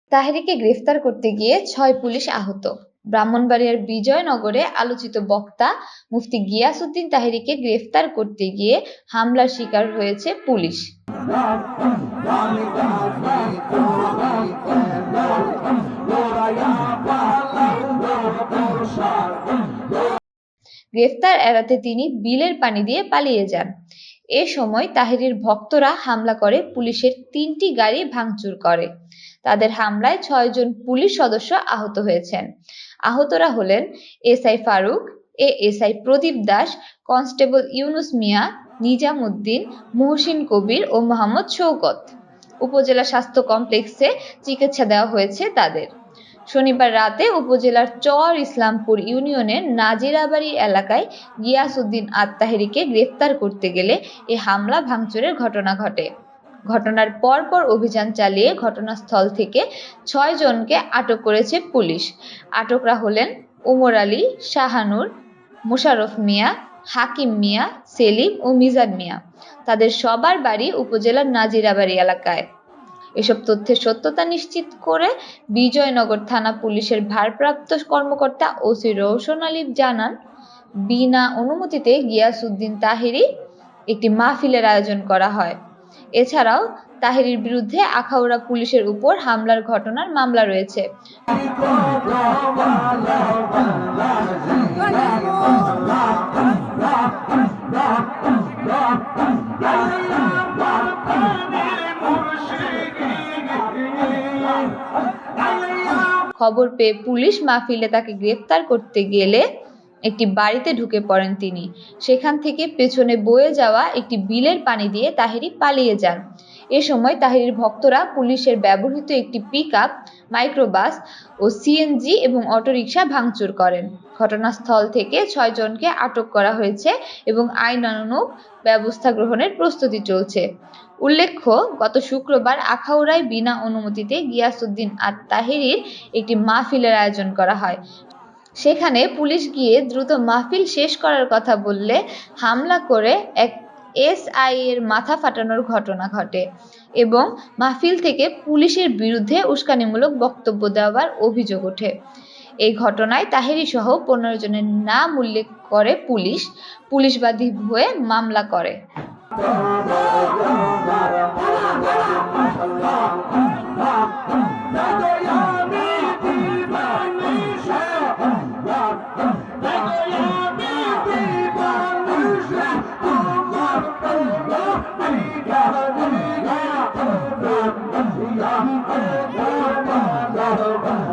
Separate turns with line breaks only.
তাহেরিকে গ্রেফতার করতে গিয়ে ৬ পুলিশ আহত। ব্রাহ্মণবাড়িয়ার বিজয়নগরে আলোচিত বক্তা মুফতি গিয়াসউদ্দিন তাহেরিকে গ্রেফতার করতে গিয়ে হামলার শিকার হয়েছে পুলিশ। গ্রেফতার এড়াতে তিনি বিলের পানি দিয়ে পালিয়ে যান। এ সময় তাহেরির ভক্তরা হামলা করে পুলিশের ৩টি গাড়ি ভাঙচুর করে। তাদের হামলায় ৬ জন পুলিশ সদস্য আহত হয়েছেন। আহতরা হলেন SI Faruk, ASI Pradip Das, constable Yunus মিয়া, নিজাম উদ্দিন, মুহসিন কবির ও মোহাম্মদ শওকত। উপজেলা স্বাস্থ্য কমপ্লেক্সে চিকিৎসা দেওয়া হয়েছে তাদের। শনিবার রাতে উপজেলার চর ইসলামপুর ইউনিয়নের নাজিরাবাড়ি এলাকায় গিয়াসউদ্দিন আত-তাহেরিকে গ্রেফতার করতে গেলে এ হামলা ভাঙচুরের ঘটনা ঘটে। ঘটনার পরপর অভিযান চালিয়ে ঘটনাস্থল থেকে ৬ জনকে আটক করেছে পুলিশ। আটকরা হলেন ওমর আলী, শাহানুর, মোশাররফ মিয়া, হাকিম মিয়া, সেলিম ও মিজান মিয়া। তাদের সবার বাড়ি উপজেলার নাজিরাবাড়ি এলাকায়। এসব তথ্যের সত্যতা নিশ্চিত করে বিজয়নগর থানা পুলিশের ভারপ্রাপ্ত কর্মকর্তা ওসি রওশন আলী জানান, বিনা অনুমতিতে গিয়াসউদ্দিন তাহেরি একটি মাহফিলের আয়োজন করা হয়। এছাড়াও তাহেরির বিরুদ্ধে আখাউড়া পুলিশের উপর হামলার ঘটনার মামলা রয়েছে। খবর পেয়ে পুলিশ মাহফিলে তাকে গ্রেফতার করতে গেলে একটি বাড়িতে ঢুকে পড়েন তিনি। সেখান থেকে পেছনে বয়ে যাওয়া একটি বিলের পানি দিয়ে তাহেরি পালিয়ে যান। এ সময় তাহেরির ভক্তরা পুলিশের ব্যবহৃত একটি পিকআপ, মাইক্রোবাস ও সিএনজি এবং অটোরিকশা ভাঙচুর করেন। ঘটনাস্থল থেকে ৬ জনকে আটক করা হয়েছে এবং আইনানুগ ব্যবস্থা গ্রহণের প্রস্তুতি চলছে। উল্লেখ্য, গত শুক্রবার আখাউড়ায় বিনা অনুমতিতে গিয়াসউদ্দিন আত-তাহেরির একটি মাহফিলের আয়োজন করা হয়। সেখানে পুলিশ গিয়ে দ্রুত মাহফিল শেষ করার কথা বললে হামলা করে এক এসআই এর মাথা ফাটানোর ঘটনা ঘটে এবং মাহফিল থেকে পুলিশের বিরুদ্ধে উস্কানিমূলক বক্তব্য দেওয়ার অভিযোগ ওঠে। এই ঘটনায় তাহেরি সহ ১৫ জনের নাম উল্লেখ করে পুলিশ বাদী হয়ে মামলা করে।
Yeah.